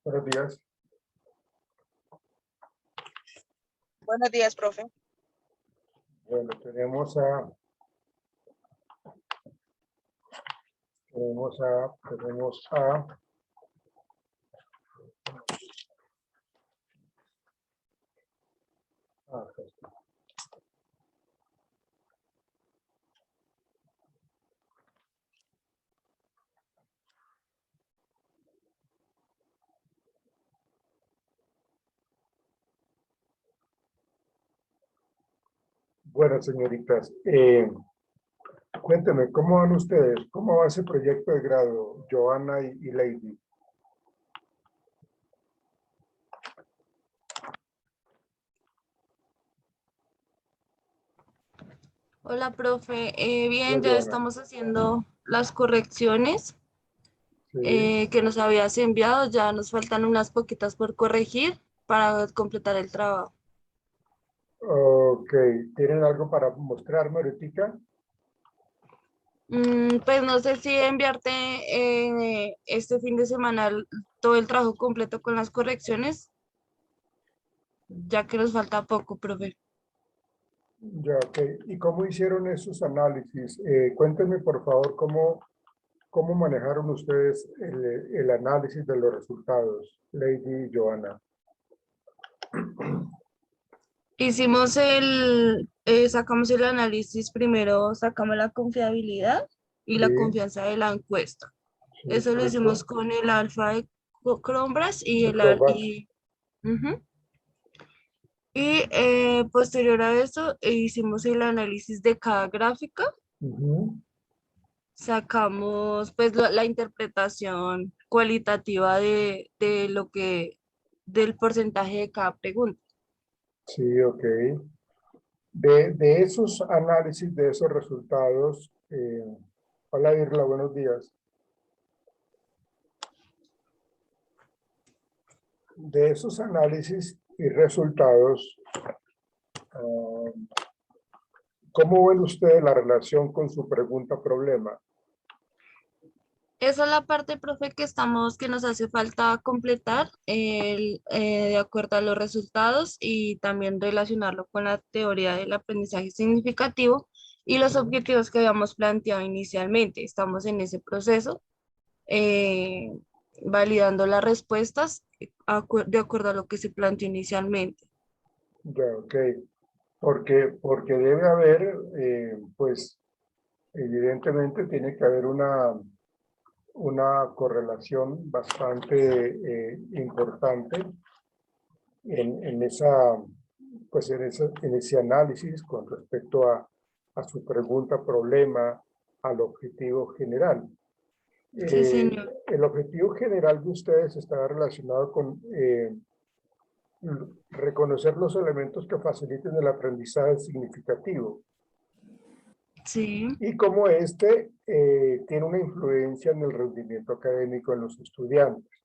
Buenos días. Buenos días, profe. Bueno, tenemos a acá está. Bueno, señoritas, cuéntenme, ¿cómo van ustedes? ¿Cómo va ese proyecto de grado, Joana y Lady? Hola, profe. Bien, Hola, ya Joana. estamos haciendo las correcciones Sí. que nos habías enviado. Ya nos faltan unas poquitas por corregir para completar el trabajo. Ok, ¿tienen algo para mostrarme ahorita? Pues no sé si enviarte este fin de semana todo el trabajo completo con las correcciones, ya que nos falta poco, profe. Ya, ok. ¿Y cómo hicieron esos análisis? Cuéntenme, por favor, cómo manejaron ustedes el análisis de los resultados, Lady y Joana. Hicimos sacamos el análisis primero, sacamos la confiabilidad y la Sí, confianza de la encuesta. sí, Eso lo hicimos correcto. con el alfa de Cronbras y De Crovas. ujú. Posterior a eso hicimos el análisis de cada gráfica, Ujú. sacamos pues la interpretación cualitativa de lo que, del porcentaje de cada pregunta. Sí, ok. De esos análisis, de esos resultados, hola Irla, buenos días. De esos análisis y resultados, ah, ¿cómo ven ustedes la relación con su pregunta-problema? Esa es la parte, profe, que nos hace falta completar de acuerdo a los resultados y también relacionarlo con la teoría del aprendizaje significativo y los objetivos que habíamos planteado inicialmente. Estamos en ese proceso, eh, validando las respuestas de acuerdo a lo que se planteó inicialmente. Ya, ok. Porque debe haber, pues, evidentemente tiene que haber una correlación bastante importante en esa, pues en ese análisis con respecto a su pregunta, problema, al objetivo general. Sí, señor. El objetivo general de ustedes está relacionado con reconocer los elementos que faciliten el aprendizaje significativo Sí, y cómo este tiene una influencia en el rendimiento académico en los estudiantes.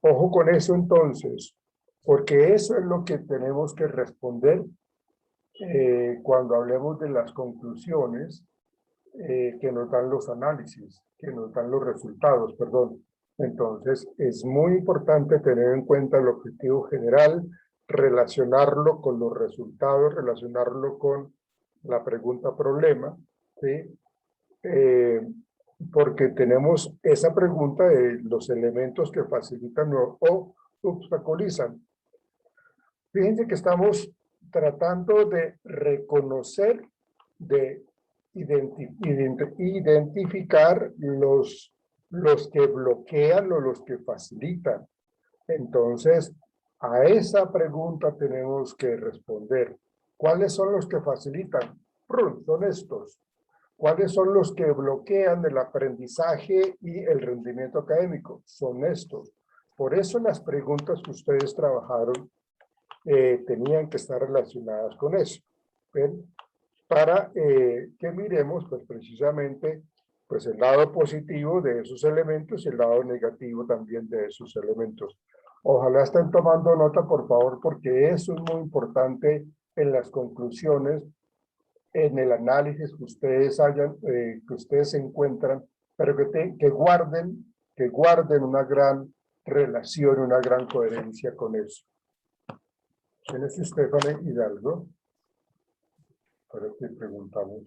Ojo con eso entonces, porque eso es lo que tenemos que responder cuando hablemos de las conclusiones que nos dan los análisis, que nos dan los resultados, perdón. Entonces, es muy importante tener en cuenta el objetivo general, relacionarlo con los resultados, relacionarlo con la pregunta-problema, ¿sí? Porque tenemos esa pregunta de los elementos que facilitan o obstaculizan. Fíjense que estamos tratando de reconocer, de identificar los que bloquean o los que facilitan. Entonces, a esa pregunta tenemos que responder. ¿Cuáles son los que facilitan? Son estos. ¿Cuáles son los que bloquean el aprendizaje y el rendimiento académico? Son estos. Por eso las preguntas que ustedes trabajaron tenían que estar relacionadas con eso. ¿Ven? Para que miremos pues precisamente pues el lado positivo de esos elementos y el lado negativo también de esos elementos. Ojalá estén tomando nota, por favor, porque eso es muy importante en las conclusiones, en el análisis que ustedes hayan, que ustedes encuentran, pero que guarden una gran relación, una gran coherencia con eso. ¿Quién es Stephanie Hidalgo? Ahora te preguntamos.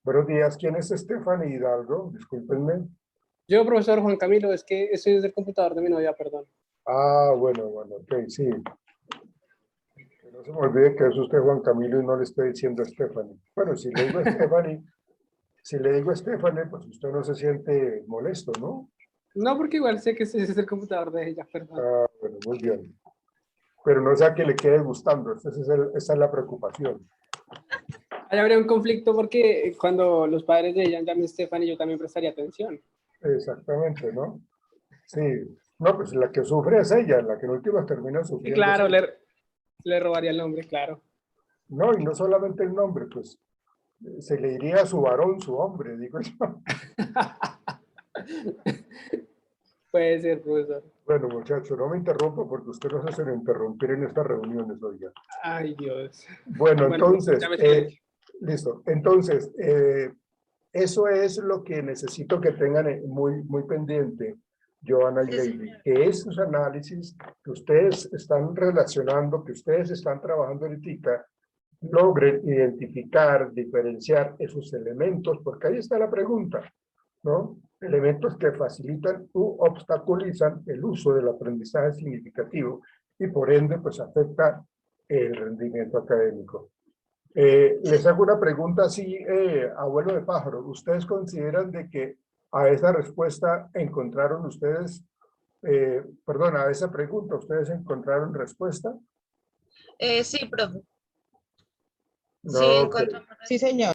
Buenos días, ¿quién es Stephanie Hidalgo? Discúlpenme. Yo, profesor Juan Camilo, es que estoy desde el computador de mi novia, perdón. Ah, bueno, ok, sí. Que no se me olvide que es usted Juan Camilo y no le estoy diciendo Stephanie. Bueno, si le digo Stephanie, pues usted no se siente molesto, ¿no? No, porque igual sé que ese es el computador de ella, perdón. Ah, bueno, muy bien. Pero no sea que le quede gustando, esa es la preocupación. Ahí habría un conflicto porque cuando los padres de ella llamen Stephanie, yo también prestaría atención. Exactamente, ¿no? Sí. No, pues la que sufre es ella, la que en última termina Sí, sufriendo. claro, es ella. le robaría el nombre, claro. No, y no solamente el nombre, pues se le diría a su varón, su hombre, digo yo. Puede ser, profesor. Bueno, muchacho, no me interrumpa porque usted no se hace interrumpir en estas reuniones, oiga. Ay, Dios. Bueno, Bueno, entonces, ya me silencio. listo. Entonces, eso es lo que necesito que tengan muy pendiente, Johanna y Sí, Lady, señor. que esos análisis que ustedes están relacionando, que ustedes están trabajando ahorita, logren identificar, diferenciar esos elementos, porque ahí está la pregunta, ¿no? Elementos que facilitan u obstaculizan el uso del aprendizaje significativo y por ende, pues afecta el rendimiento académico. Les hago una pregunta así, abuelo de pájaro. ¿Ustedes consideran de que a esa respuesta encontraron ustedes, perdón, a esa pregunta, ustedes encontraron respuesta? Sí, profe. Sí, No, ok. encontramos. Sí, señor.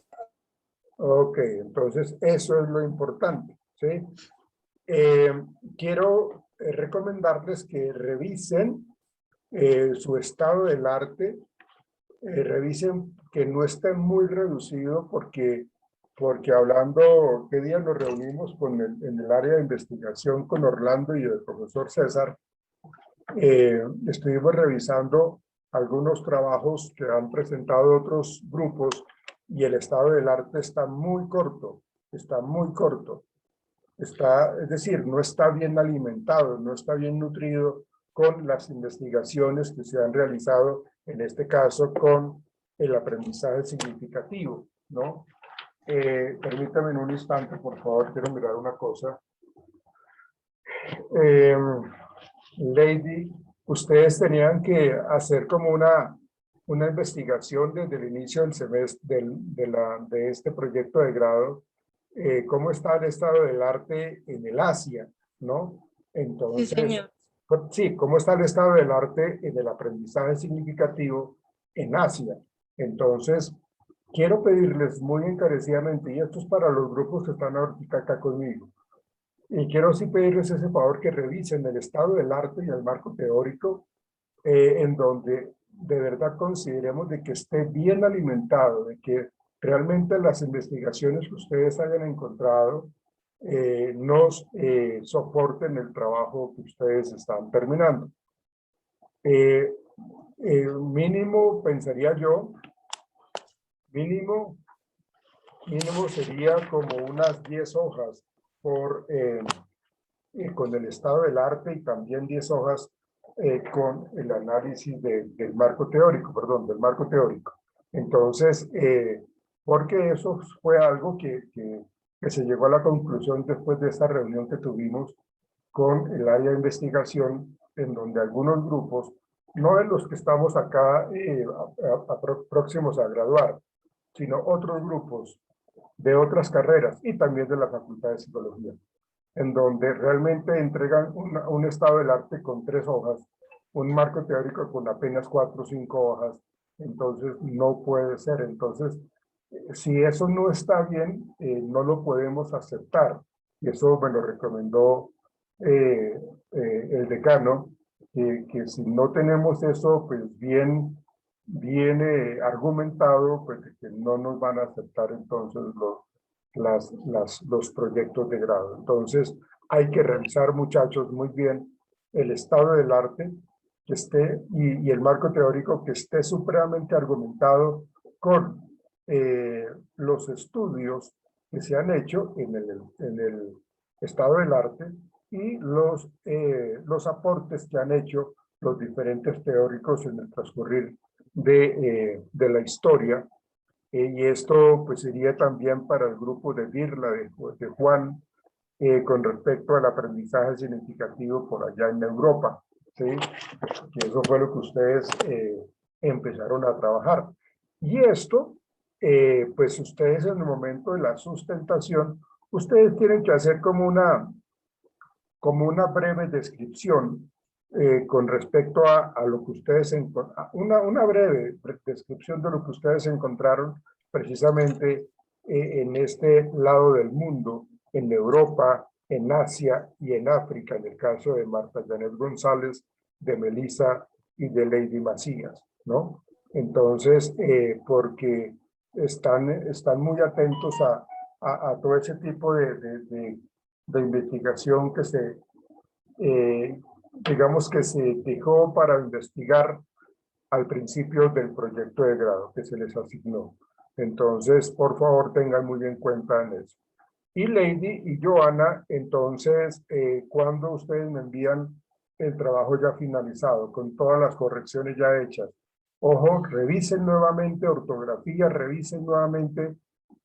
Ok, entonces eso es lo importante, ¿sí? Quiero recomendarles que revisen su estado del arte, revisen que no esté muy reducido porque hablando, ¿qué día nos reunimos en el área de investigación con Orlando y el profesor César? Estuvimos revisando algunos trabajos que han presentado otros grupos y el estado del arte está muy corto, está muy corto. Es decir, no está bien alimentado, no está bien nutrido con las investigaciones que se han realizado, en este caso con el aprendizaje significativo, ¿no? Permítame en un instante, por favor, quiero mirar una cosa. Lady, ustedes tenían que hacer como una investigación desde el inicio del semestre de este proyecto de grado, cómo está el estado del arte en el Asia, ¿no? Sí, Entonces, señor. sí, cómo está el estado del arte en el aprendizaje significativo en Asia. Entonces, quiero pedirles muy encarecidamente, y esto es para los grupos que están ahorita acá conmigo, y quiero sí pedirles ese favor que revisen el estado del arte y el marco teórico en donde de verdad consideremos de que esté bien alimentado, de que realmente las investigaciones que ustedes hayan encontrado nos soporten el trabajo que ustedes están terminando. Mínimo, pensaría yo, mínimo sería como unas 10 hojas por, con el estado del arte y también 10 hojas con el análisis del marco teórico, perdón, del marco teórico. Entonces, porque eso fue algo que se llegó a la conclusión después de esta reunión que tuvimos con el área de investigación, en donde algunos grupos, no de los que estamos acá próximos a graduar, sino otros grupos de otras carreras y también de la Facultad de Psicología, en donde realmente entregan un estado del arte con 3 hojas, un marco teórico con apenas 4 o 5 hojas, entonces no puede ser. Entonces, si eso no está bien, no lo podemos aceptar. Y eso me lo recomendó el decano, que si no tenemos eso pues bien argumentado, pues que no nos van a aceptar entonces los proyectos de grado. Entonces, hay que revisar, muchachos, muy bien el estado del arte que esté y el marco teórico que esté supremamente argumentado con los estudios que se han hecho en el estado del arte y los aportes que han hecho los diferentes teóricos en el transcurrir de la historia. Y esto pues sería también para el grupo de Birla, de Juan, con respecto al aprendizaje significativo por allá en Europa, ¿sí? Que eso fue lo que ustedes empezaron a trabajar. Y esto, pues ustedes en el momento de la sustentación, ustedes tienen que hacer como una breve descripción con respecto a lo que ustedes encontraron, una breve descripción de lo que ustedes encontraron precisamente en este lado del mundo, en Europa, en Asia y en África, en el caso de Marta Janet González, de Melissa y de Lady Macías, ¿no? Entonces, porque están muy atentos a todo ese tipo de investigación que digamos que se dejó para investigar al principio del proyecto de grado que se les asignó. Entonces, por favor, tengan muy en cuenta en eso. Y Lady y Joana, entonces, cuando ustedes me envían el trabajo ya finalizado, con todas las correcciones ya hechas, ojo, revisen nuevamente ortografía, revisen nuevamente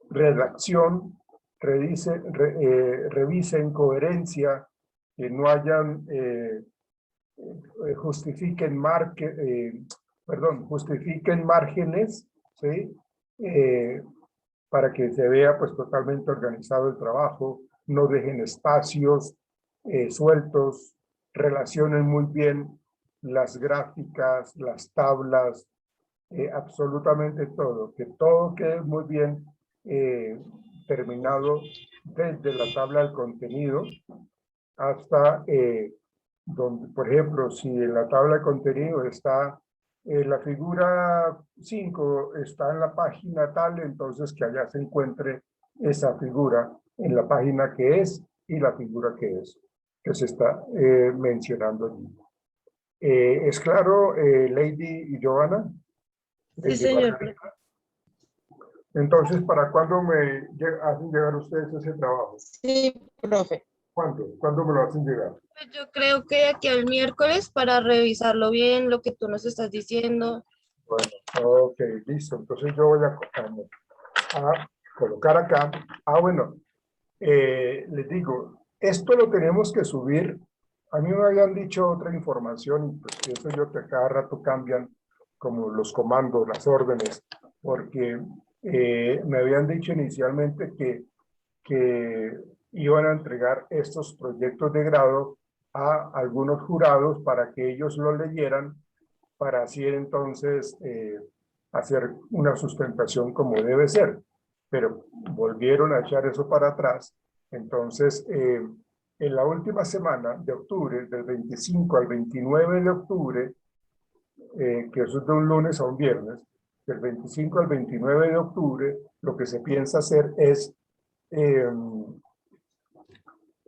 redacción, revisen coherencia, que no hayan, justifiquen márgenes, ¿sí? Para que se vea pues totalmente organizado el trabajo, no dejen espacios sueltos, relacionen muy bien las gráficas, las tablas, absolutamente todo, que todo quede muy bien terminado desde la tabla del contenido hasta donde, por ejemplo, si en la tabla de contenido está la figura 5 está en la página tal, entonces que allá se encuentre esa figura en la página que es y la figura que se está mencionando allí. ¿Es claro, Lady y Joana? Sí, señor. Entonces, ¿para cuándo me hacen llegar ustedes ese trabajo? Sí, profe. ¿Cuándo? ¿Cuándo me lo hacen llegar? Pues yo creo que de aquí al miércoles para revisarlo bien, lo que tú nos estás diciendo. Bueno, ok, listo. Entonces yo voy a colocar acá. Bueno, les digo, esto lo tenemos que subir. A mí me habían dicho otra información y pues eso yo que a cada rato cambian como los comandos, las órdenes, porque me habían dicho inicialmente que iban a entregar estos proyectos de grado a algunos jurados para que ellos lo leyeran, para así entonces hacer una sustentación como debe ser. Pero volvieron a echar eso para atrás. Entonces, en la última semana de octubre, del 25 al 29 de octubre, que eso es de un lunes a un viernes, del 25 al 29 de octubre, lo que se piensa hacer es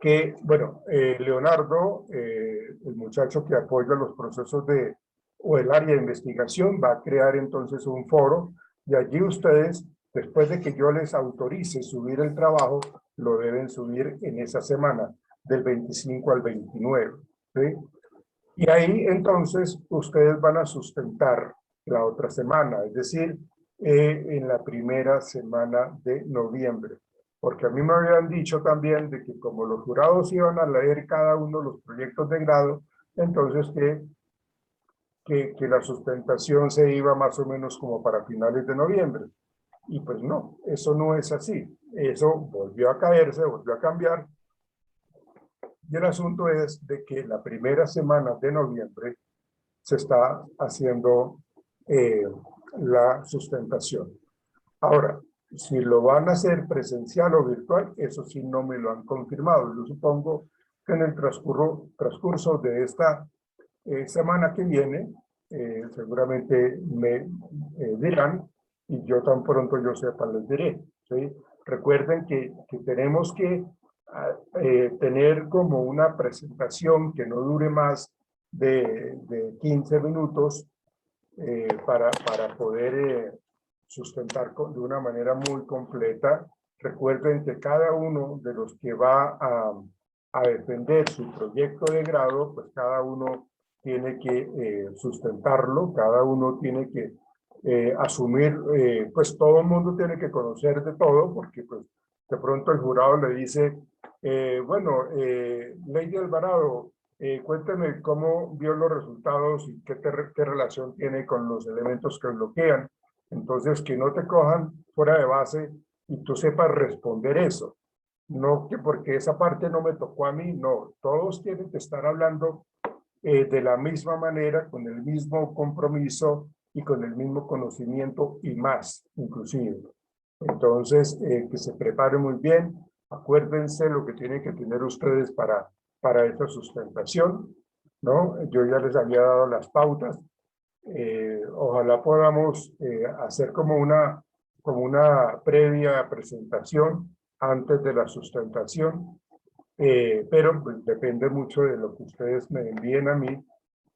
que, bueno, Leonardo, el muchacho que apoya los procesos o el área de investigación, va a crear entonces un foro y allí ustedes, después de que yo les autorice subir el trabajo, lo deben subir en esa semana, del 25 al 29, ¿sí? Y ahí entonces ustedes van a sustentar la otra semana, es decir, en la primera semana de noviembre. Porque a mí me habían dicho también de que como los jurados iban a leer cada uno de los proyectos de grado, entonces que la sustentación se iba más o menos como para finales de noviembre. Y pues no, eso no es así. Eso volvió a caerse, volvió a cambiar. Y el asunto es de que la primera semana de noviembre se está haciendo la sustentación. Ahora, si lo van a hacer presencial o virtual, eso sí no me lo han confirmado. Yo supongo que en el transcurso de esta semana que viene, seguramente me dirán y yo tan pronto yo sepa les diré, ¿sí? Recuerden que tenemos que tener como una presentación que no dure más de 15 minutos para poder sustentar de una manera muy completa Recuerden que cada uno de los que va a defender su proyecto de grado, pues cada uno tiene que sustentarlo, cada uno tiene que asumir, pues todo el mundo tiene que conocer de todo, porque pues de pronto el jurado le dice, bueno, Lady Alvarado, cuénteme cómo vio los resultados y qué relación tiene con los elementos que bloquean. Entonces, que no te cojan fuera de base y tú sepas responder eso. No que porque esa parte no me tocó a mí, no. Todos tienen que estar hablando de la misma manera, con el mismo compromiso y con el mismo conocimiento y más, inclusive. Entonces, que se preparen muy bien. Acuérdense lo que tienen que tener ustedes para esta sustentación, ¿no? Yo ya les había dado las pautas. Ojalá podamos hacer como una previa presentación antes de la sustentación, pero pues, depende mucho de lo que ustedes me envíen a mí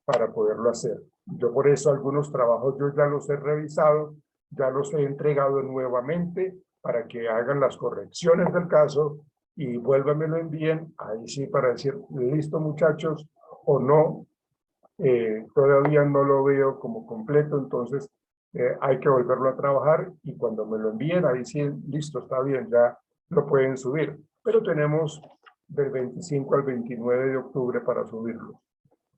para poderlo hacer. Yo por eso algunos trabajos yo ya los he revisado, ya los he entregado nuevamente para que hagan las correcciones del caso y vuélvanmelo envíen, ahí sí para decir, listo muchachos, o no, todavía no lo veo como completo, entonces hay que volverlo a trabajar y cuando me lo envíen, ahí sí, listo, está bien, ya lo pueden subir. Pero tenemos del 25 al 29 de octubre para subirlo.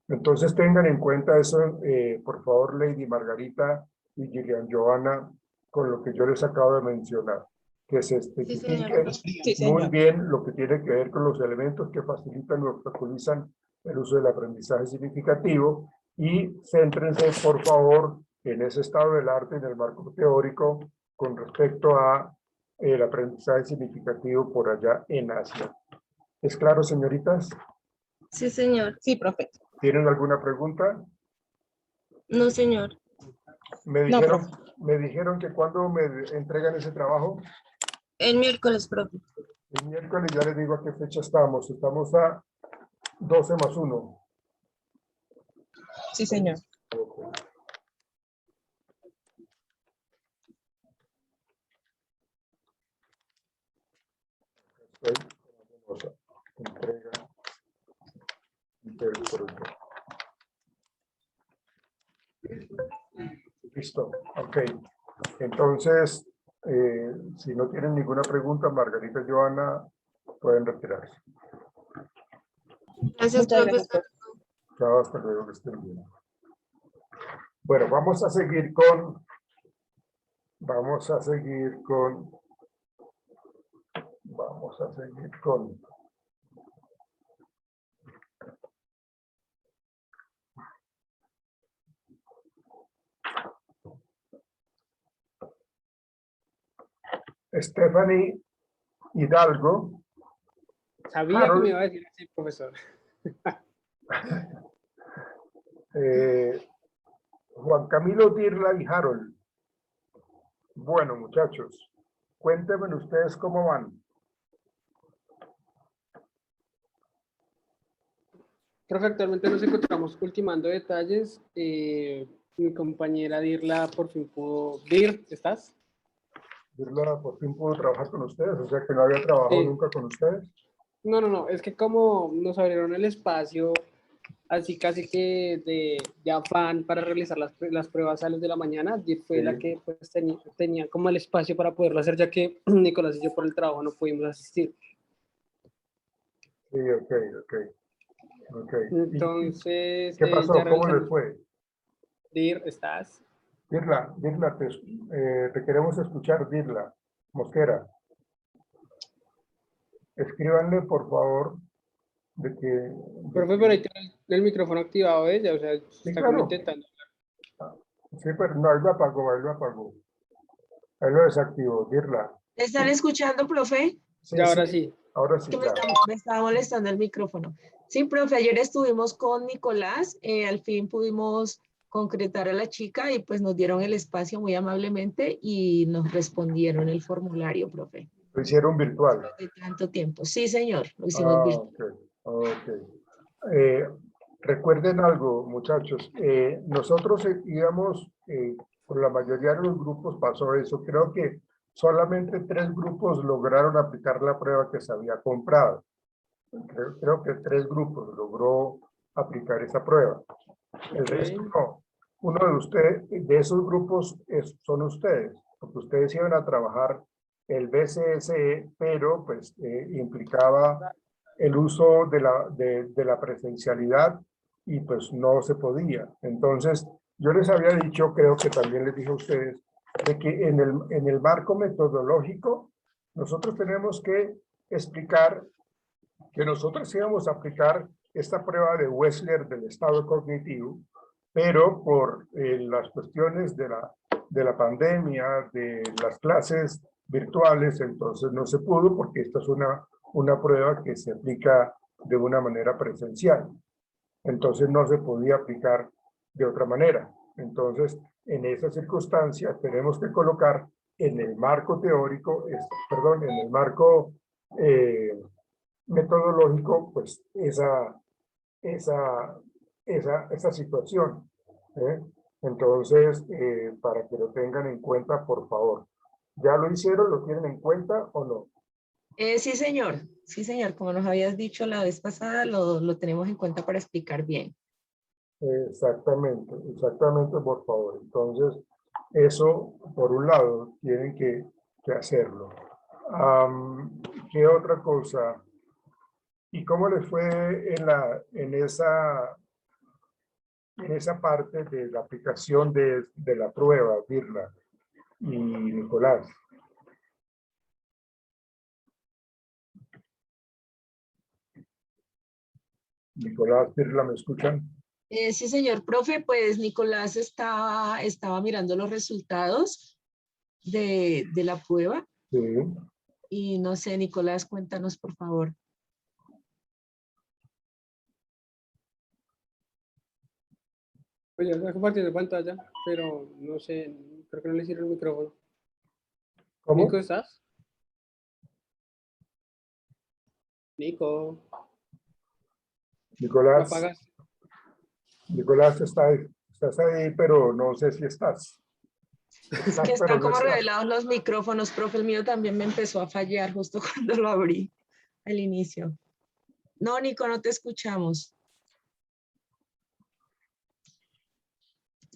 Entonces tengan en cuenta eso, por favor, Lady Margarita y Gillian Johanna, con lo que yo les acabo de mencionar, que se Sí, especifique señor. muy bien lo que tiene que ver con los elementos que facilitan o obstaculizan el uso del aprendizaje significativo y céntrense, por favor, en ese estado del arte, en el marco teórico, con respecto a el aprendizaje significativo por allá en Asia. ¿Es claro, señoritas? Sí, señor. Sí, profe. ¿Tienen alguna pregunta? No, señor. Me No, dijeron que cuando me entregan ese trabajo, El miércoles, profe. el miércoles, ya les digo a qué fecha estamos. Estamos a 12+1. Sí, señor. Entrega del proyecto. Listo, ok. Entonces, si no tienen ninguna pregunta, Margarita y Johanna pueden retirarse. Gracias, Muchas profe. gracias, profe. Chao, hasta luego, que estén bien. Bueno, vamos a seguir con Stephanie Hidalgo. Sabía que Harold, me iba a decir así, profesor. Juan Camilo Dirla y Harold. Bueno, muchachos, cuéntenme ustedes cómo van. Profe, actualmente nos encontramos ultimando detalles. Mi compañera Dirla por fin pudo... Dir, ¿estás? Dirla por fin pudo trabajar con ustedes, o sea que no había trabajado Sí. nunca con ustedes. No, es que como nos abrieron el espacio, así casi que de afán para realizar las pruebas a las de la mañana, Dir fue Sí. la que pues tenía como el espacio para poderlo hacer, ya que Nicolás y yo por el trabajo no pudimos asistir. Sí, ok. Entonces, ¿Qué pasó? ya ¿Cómo les realizamos. fue? Dir, ¿estás? Dirla, te queremos escuchar, Dirla Mosquera. Escríbanle, por favor, de que... Profe, pero ahí tiene el micrófono activado ella, o sea, Sí, está como claro. intentando. Sí, pero no, ahí lo apagó. Ahí lo desactivó, Dirla. ¿Me están escuchando, profe? Sí, Ya, sí, ahora sí. ahora sí, Que ya. me estaba molestando el micrófono. Sí, profe, ayer estuvimos con Nicolás, al fin pudimos concretar a la chica y pues nos dieron el espacio muy amablemente y nos respondieron el formulario, profe. Lo hicieron virtual. De tanto tiempo. Sí, señor, lo hicimos virtual. Ok. Recuerden algo, muchachos. Nosotros íbamos, con la mayoría de los grupos pasó eso. Creo que solamente 3 grupos lograron aplicar la prueba que se había comprado. Creo que 3 grupos logró aplicar esa prueba. El resto no. Uno de ustedes, de esos grupos son ustedes, porque ustedes iban a trabajar el BCSE, pero pues implicaba el uso de la presencialidad y pues no se podía. Entonces, yo les había dicho, creo que también les dije a ustedes, de que en el marco metodológico nosotros tenemos que explicar que nosotros íbamos a aplicar esta prueba de Wechsler del estado cognitivo, pero por las cuestiones de la pandemia, de las clases virtuales, entonces no se pudo porque esta es una prueba que se aplica de una manera presencial. Entonces no se podía aplicar de otra manera. Entonces, en esa circunstancia tenemos que colocar en el marco teórico, perdón, en el marco metodológico, pues esa situación. ¿Eh? Entonces, para que lo tengan en cuenta, por favor. ¿Ya lo hicieron? ¿Lo tienen en cuenta o no? Sí, señor. Sí, señor. Como nos habías dicho la vez pasada, lo tenemos en cuenta para explicar bien. Exactamente, exactamente, por favor. Entonces, eso, por un lado, tienen que hacerlo. ¿Qué otra cosa? ¿Y cómo les fue en esa parte de la aplicación de la prueba, Virla y Nicolás? Nicolás, Virla, ¿me escuchan? Sí, señor profe, pues Nicolás estaba mirando los resultados de la prueba Sí. y no sé, Nicolás, cuéntanos por favor. Pues ya está compartiendo pantalla, pero no sé, creo que no le sirve el micrófono. ¿Cómo? Nico, ¿estás? Nico, ¿lo Nicolás, apagas? Nicolás, estás ahí, pero no sé si estás. Es que Estás, pero están no como estás. revelados los micrófonos, profe, el mío también me empezó a fallar justo cuando lo abrí al inicio. No, Nico, no te escuchamos.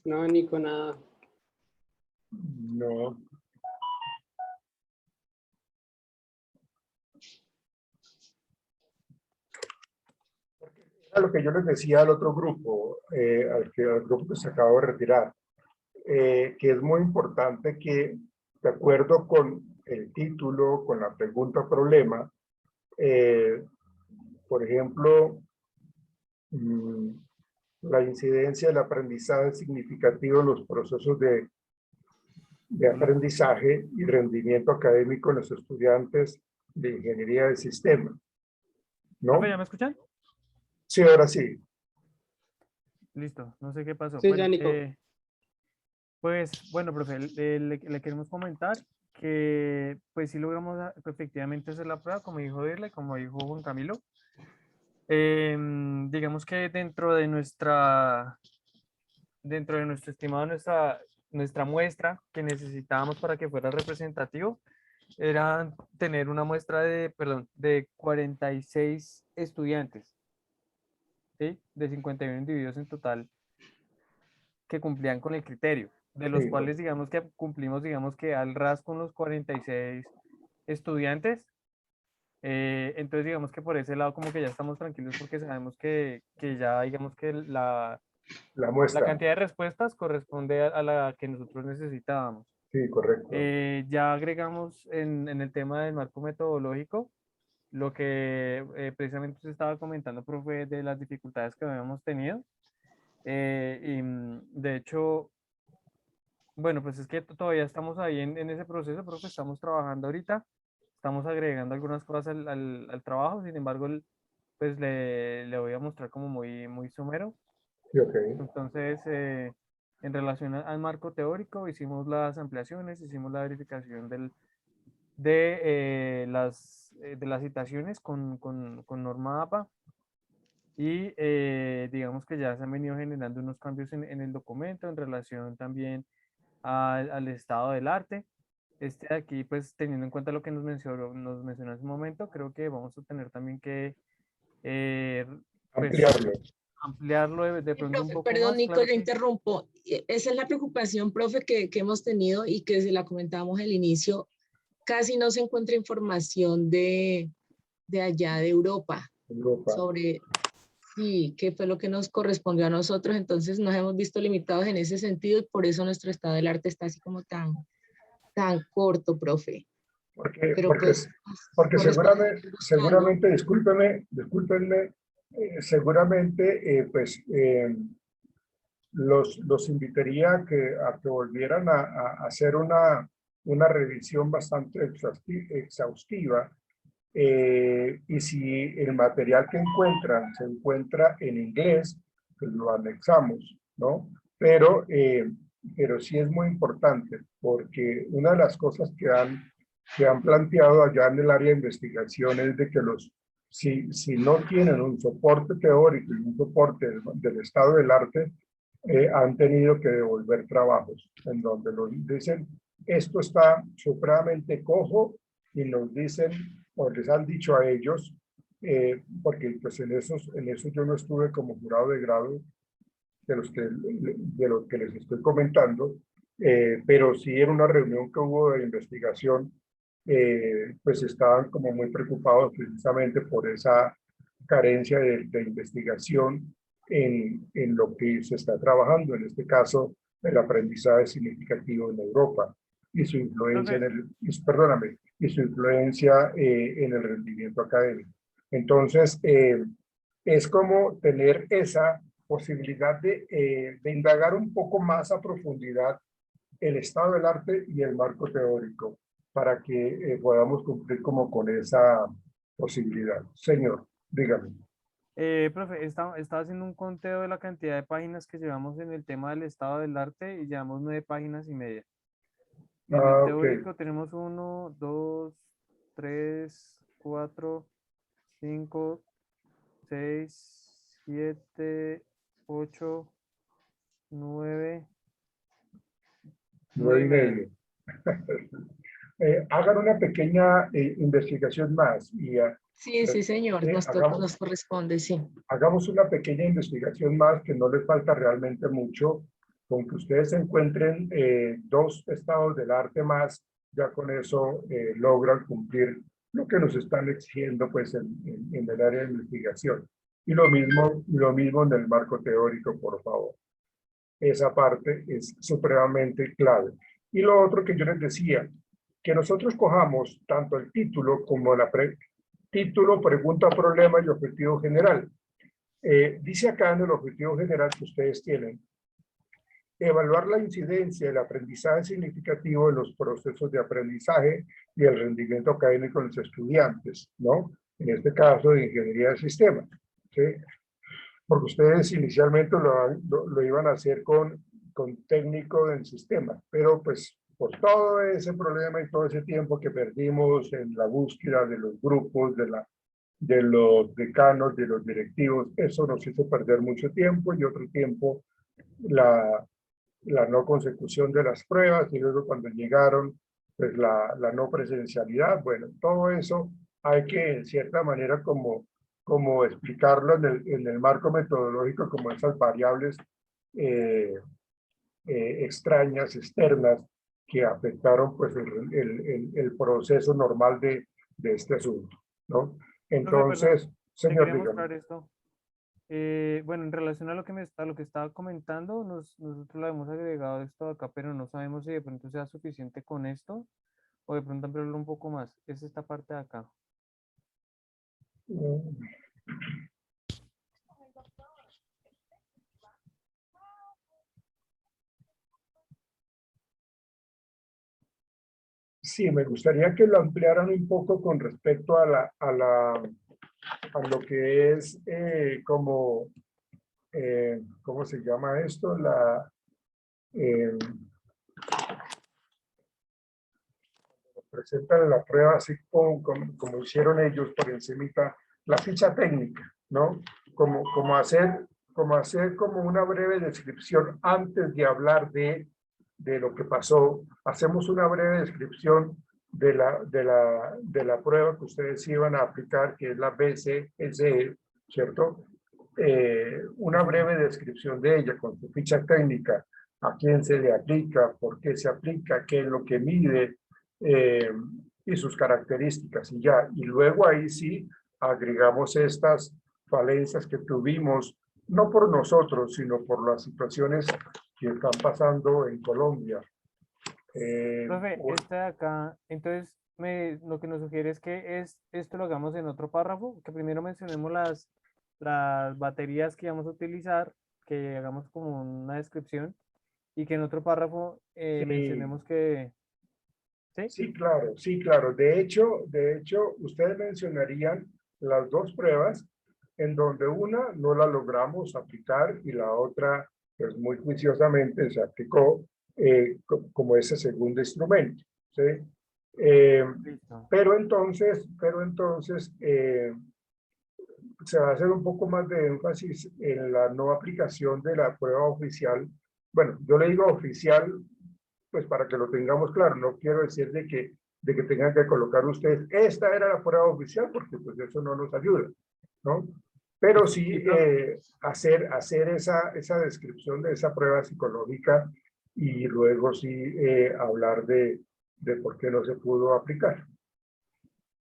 No, Nico, nada. No. Era lo que yo les decía al otro grupo, al grupo que se acabó de retirar, que es muy importante que, de acuerdo con el título, con la pregunta problema, por ejemplo, mm, la incidencia del aprendizaje significativo en los procesos de aprendizaje y rendimiento académico en los estudiantes de ingeniería de sistemas, Profe, ¿ya ¿no? me escuchan? Sí, ahora sí. Listo, no sé qué pasó. Sí, ya, Bueno, Nico. pues bueno, profe, le queremos comentar que pues sí logramos efectivamente hacer la prueba, como dijo Dirle, como dijo Juan Camilo. Digamos que dentro de nuestro estimado, nuestra muestra que necesitábamos para que fuera representativo, era tener una muestra de 46 estudiantes, ¿sí? De 51 individuos en total que cumplían con el criterio, de los Sí, cuales digamos que cumplimos, digamos que al ras con los 46 estudiantes. Entonces digamos que por ese lado como que ya estamos tranquilos porque sabemos que ya digamos que la la muestra. cantidad de respuestas corresponde a la que nosotros necesitábamos. Sí, correcto. Ya agregamos en el tema del marco metodológico lo que precisamente se estaba comentando, profe, de las dificultades que habíamos tenido. De hecho, bueno, pues es que todavía estamos ahí en ese proceso, profe, estamos trabajando ahorita, estamos agregando algunas cosas al trabajo, sin embargo, pues le voy a mostrar como muy somero. Sí, ok. Entonces, en relación al marco teórico, hicimos las ampliaciones, hicimos la verificación de las citaciones con norma APA y digamos que ya se han venido generando unos cambios en el documento en relación también al estado del arte. Este de aquí, pues teniendo en cuenta lo que nos mencionó hace un momento, creo que vamos a tener también que pues, Ampliarlo. ampliarlo de Sí, pronto un profe, poco perdón, más, Nico, claro yo que interrumpo. Esa es la preocupación, profe, que hemos tenido y que se la comentábamos al inicio. Casi no se encuentra información de allá de Europa Europa. sobre sí, qué fue lo que nos correspondió a nosotros. Entonces nos hemos visto limitados en ese sentido y por eso nuestro estado del arte está así como tan corto, profe. Porque, Pero porque, pues porque corresponde seguramente, buscando. seguramente, discúlpenme, seguramente, los invitaría a que volvieran a hacer una revisión bastante exhaustiva. Y si el material que encuentran se encuentra en inglés, pues lo anexamos, ¿no? Pero sí es muy importante, porque una de las cosas que han planteado allá en el área de investigación es de que si no tienen un soporte teórico y un soporte del estado del arte, han tenido que devolver trabajos en donde nos dicen, esto está supremamente cojo, y nos dicen, o les han dicho a ellos, porque pues en eso yo no estuve como jurado de grado de lo que les estoy comentando, pero sí en una reunión que hubo de investigación, pues estaban como muy preocupados precisamente por esa carencia de investigación en lo que se está trabajando, en este caso el aprendizaje significativo en Europa y su influencia profe, perdóname, y su influencia en el rendimiento académico. Entonces, es como tener esa posibilidad de indagar un poco más a profundidad el estado del arte y el marco teórico para que podamos cumplir como con esa posibilidad. Señor, dígame. profe, estaba haciendo un conteo de la cantidad de páginas que llevamos en el tema del estado del arte y llevamos 9 páginas y media. Y en el Ah, ok. teórico tenemos 1, 2, 3, 4, 5, 6, 7, 8, 9, 9 9 y y media. medio. Hagan una pequeña investigación más y Sí, sí, señor, hagamos, nos corresponde, sí. hagamos una pequeña investigación más que no les falta realmente mucho. Con que ustedes encuentren 2 estados del arte más, ya con eso logran cumplir lo que nos están exigiendo pues en el área de investigación. Y lo mismo en el marco teórico, por favor. Esa parte es supremamente clave. Y lo otro que yo les decía, que nosotros cojamos tanto el título como título, pregunta, problema y objetivo general. Dice acá en el objetivo general que ustedes tienen, evaluar la incidencia del aprendizaje significativo en los procesos de aprendizaje y el rendimiento académico de los estudiantes, ¿no? En este caso de ingeniería de sistemas, ¿sí? Porque ustedes inicialmente lo iban a hacer con técnico del sistema, pero pues por todo ese problema y todo ese tiempo que perdimos en la búsqueda de los grupos, de los decanos, de los directivos, eso nos hizo perder mucho tiempo y otro tiempo la no consecución de las pruebas y luego cuando llegaron, pues la no presencialidad. Bueno, todo eso hay que en cierta manera como explicarlo en el marco metodológico como esas variables extrañas, externas, que afectaron pues el proceso normal de este asunto, ¿no? Profe, perdón, Entonces, le señor, quería dígame. mostrar esto. Bueno, en relación a a lo que estaba comentando, nosotros lo hemos agregado esto acá, pero no sabemos si de pronto sea suficiente con esto o de pronto ampliarlo un poco más. Es esta parte de acá. Sí, me gustaría que lo ampliaran un poco con respecto a lo que es ¿cómo se llama esto? Presentan la prueba así como hicieron ellos por encimita, la ficha técnica, ¿no? Como hacer como una breve descripción antes de hablar de de lo que pasó. Hacemos una breve descripción de la prueba que ustedes iban a aplicar, que es la BCSE, ¿cierto? Una breve descripción de ella con su ficha técnica, a quién se le aplica, por qué se aplica, qué es lo que mide y sus características y ya. Y luego ahí sí agregamos estas falencias que tuvimos, no por nosotros, sino por las situaciones que están pasando en Colombia. Profe, esta de acá, entonces lo que nos sugiere es que esto lo hagamos en otro párrafo, que primero mencionemos las baterías que vamos a utilizar, que hagamos como una descripción y que en otro párrafo Sí. mencionemos que, ¿sí? Sí, claro, sí, claro. De hecho, ustedes mencionarían las dos pruebas en donde una no la logramos aplicar y la otra, pues muy juiciosamente se aplicó como ese segundo instrumento, ¿sí? Listo. Pero entonces se va a hacer un poco más de énfasis en la no aplicación de la prueba oficial. Bueno, yo le digo oficial pues para que lo tengamos claro, no quiero decir de que tengan que colocar ustedes, esta era la prueba oficial, porque pues eso no nos ayuda, ¿no? Pero sí hacer esa descripción de esa prueba psicológica y luego sí hablar de por qué no se pudo aplicar.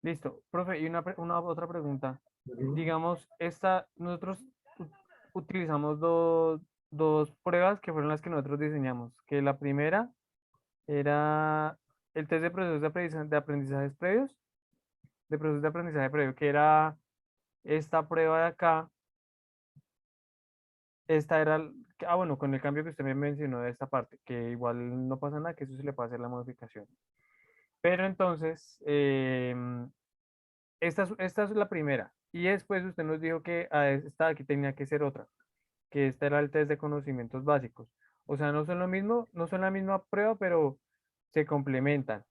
Listo. Profe, y una otra pregunta. Ujú. Digamos, nosotros utilizamos dos pruebas que fueron las que nosotros diseñamos, que la primera era el test de procesos de aprendizajes previos, de procesos de aprendizaje previo, que era esta prueba de acá. Esta era, bueno, con el cambio que usted me mencionó de esta parte, que igual no pasa nada, que eso se le puede hacer la modificación. Pero entonces, esta es la primera. Y después usted nos dijo que esta de aquí tenía que ser otra, que este era el test de conocimientos básicos. O sea, no son lo mismo, no son la misma prueba, pero se complementan.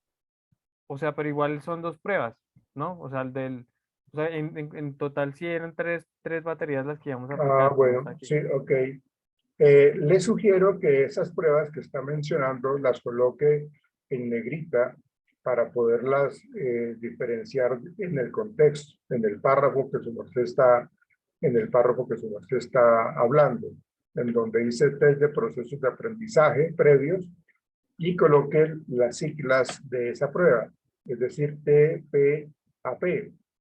O sea, pero igual son dos pruebas, ¿no? O sea, o sea, en total sí eran tres baterías las que íbamos a Ah, aplicar, como está bueno, aquí. sí, ok. Le sugiero que esas pruebas que está mencionando las coloque en negrita para poderlas diferenciar en el contexto, en el párrafo que su merced está hablando, en donde dice test de procesos de aprendizaje previos y coloque las siglas de esa prueba, es decir, TPAP,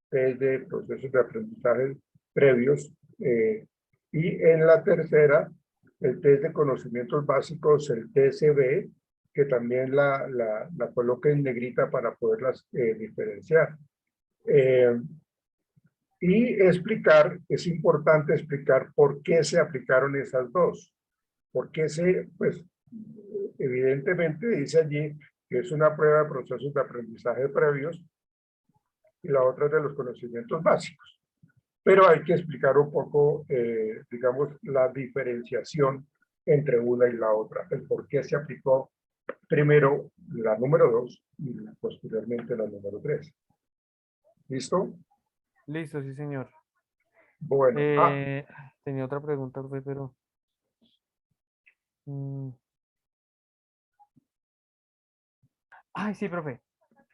test de procesos de aprendizaje previos, y en la tercera, el test de conocimientos básicos, el TCB, que también la coloque en negrita para poderlas diferenciar. Y explicar, es importante explicar por qué se aplicaron esas dos. Por qué pues, evidentemente dice allí que es una prueba de procesos de aprendizaje previos y la otra es de los conocimientos básicos. Pero hay que explicar un poco, digamos, la diferenciación entre una y la otra, el por qué se aplicó primero la número 2 y posteriormente la número 3. ¿Listo? Listo, sí, señor. Bueno, Tenía otra pregunta, profe, pero... mm. Ay, sí, profe.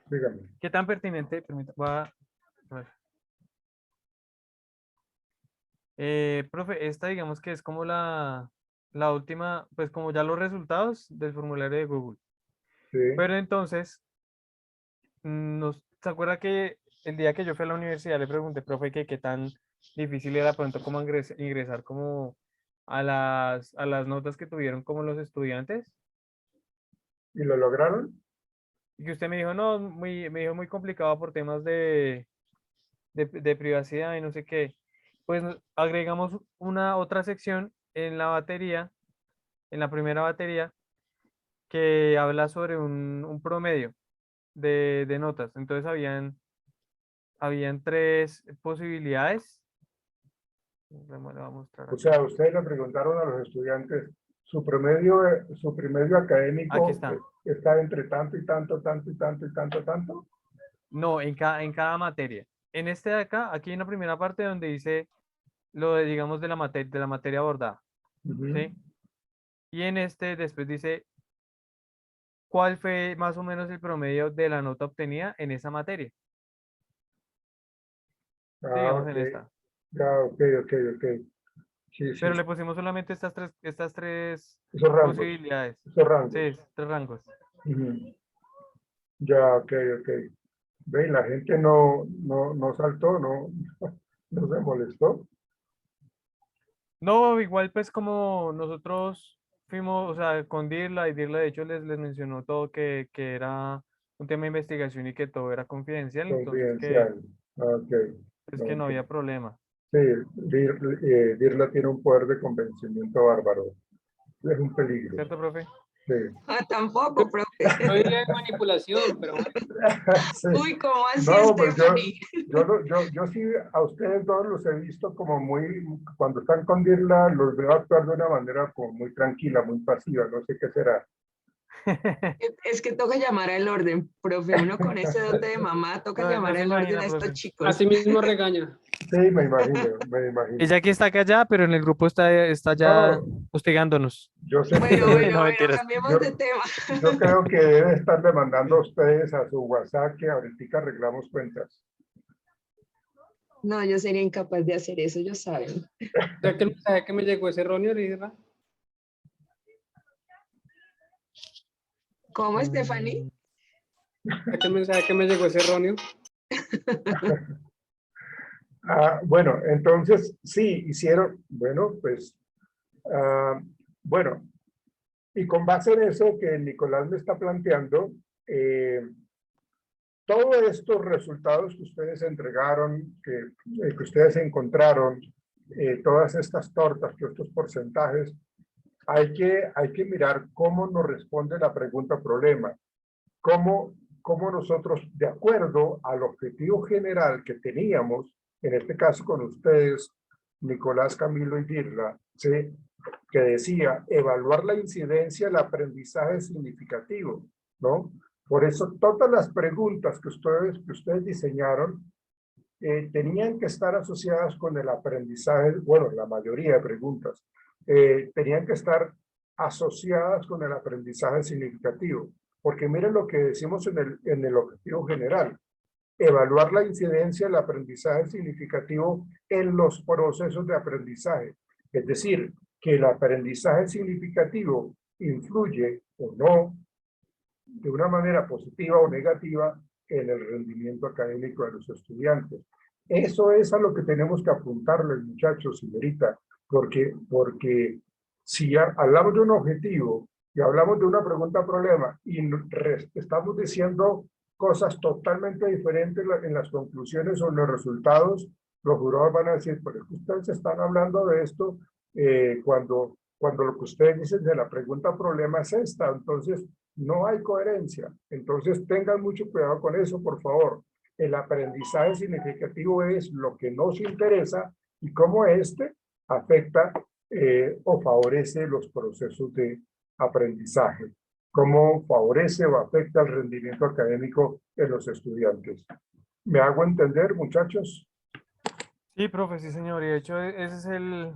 dígame. ¿Qué tan pertinente? A ver. Profe, esta digamos que es como la última, pues como ya los resultados del formulario de Google. Sí, Pero entonces, ¿se acuerda que el día que yo fui a la universidad le pregunté, profe, que qué tan difícil era pronto como ingresar como a las notas que tuvieron como los estudiantes? ¿y lo lograron? Y que usted me dijo, no, me dijo muy complicado por temas de privacidad y no sé qué. Pues agregamos una otra sección en la batería, en la primera batería, que habla sobre un promedio de notas. Entonces habían tres posibilidades. Le voy a mostrar O acá. sea, ustedes le preguntaron a los estudiantes, su promedio Aquí académico está. está entre tanto y tanto, tanto y tanto y tanto, tanto. No, en cada materia. En este de acá, aquí hay una primera parte donde dice lo de, digamos, de la materia abordada, Ujú. ¿sí? Y en este después dice cuál fue más o menos el promedio de la nota obtenida en esa materia. Sí, Ah, digamos ok. en esta. Ya, ok. Sí, Pero le pusimos solamente estas tres esos rangos, posibilidades. esos rangos. Sí, tres rangos. Ujú. Ya, ok. Ve, la gente no saltó, no se molestó. No, igual pues como nosotros fuimos, o sea, con Dirla y Dirla de hecho les mencionó todo que era un tema de investigación y que todo era confidencial, entonces Confidencial. Ok. que no Ok. había problema. Sí, Dirla tiene un poder de convencimiento bárbaro. Es un peligro. ¿Cierto, profe? Sí. Ah, tampoco, profe. Yo diría de manipulación, pero bueno. Sí. Uy, ¿cómo así, No, pues Stephanie? yo sí a ustedes dos los he visto como muy, cuando están con Dirla, los veo actuar de una manera como muy tranquila, muy pasiva, no sé qué será. Es que toca llamar al orden, profe. Uno con ese dote de mamá toca No, no llamar se al orden imagina, a estos profe. chicos. Así mismo regaña. Sí, me imagino. Ella aquí está callada, pero en el grupo está ya No, hostigándonos. yo sé que No, mentiras. Cambiemos yo, de tema. yo creo que debe estar demandando a ustedes a su WhatsApp que ahorita arreglamos cuentas. No, yo sería incapaz de hacer eso, ellos saben. ¿Ya que el mensaje que me llegó es erróneo, Lidra? ¿Cómo, Mm, Stephanie? ¿Ya que el mensaje que me llegó es erróneo? Bueno, entonces sí, hicieron, bueno, pues, ah, bueno, y con base en eso que Nicolás me está planteando, todos estos resultados que ustedes entregaron, que ustedes encontraron, todas estas tortas, todos estos porcentajes, hay que mirar cómo nos responde la pregunta problema, cómo nosotros, de acuerdo al objetivo general que teníamos, en este caso con ustedes, Nicolás, Camilo y Dirla, ¿sí? Que decía evaluar la incidencia del aprendizaje significativo, ¿no? Por eso todas las preguntas que ustedes diseñaron tenían que estar asociadas con el aprendizaje, bueno, la mayoría de preguntas, tenían que estar asociadas con el aprendizaje significativo. Porque miren lo que decimos en el objetivo general. Evaluar la incidencia del aprendizaje significativo en los procesos de aprendizaje. Es decir, que el aprendizaje significativo influye o no de una manera positiva o negativa en el rendimiento académico de los estudiantes. Eso es a lo que tenemos que apuntarle, muchachos, señorita, porque si hablamos de un objetivo y hablamos de una pregunta-problema y estamos diciendo cosas totalmente diferentes en las conclusiones o en los resultados, los jurados van a decir, pero es que ustedes están hablando de esto cuando lo que ustedes dicen de la pregunta-problema es esta. Entonces, no hay coherencia. Entonces, tengan mucho cuidado con eso, por favor. El aprendizaje significativo es lo que nos interesa y cómo este afecta o favorece los procesos de aprendizaje. Cómo favorece o afecta el rendimiento académico de los estudiantes. ¿Me hago entender, muchachos? Sí, profe, sí, señor. Y de hecho, ese es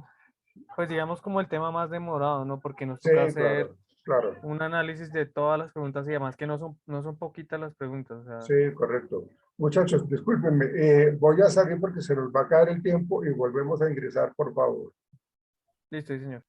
pues digamos como el tema más demorado, ¿no? Porque nos Sí, toca hacer claro. un análisis de todas las preguntas y además que no son poquitas las preguntas. O sea, Sí, correcto. Muchachos, discúlpenme, voy a salir porque se nos va a caer el tiempo y volvemos a ingresar, por favor. listo, sí, señor.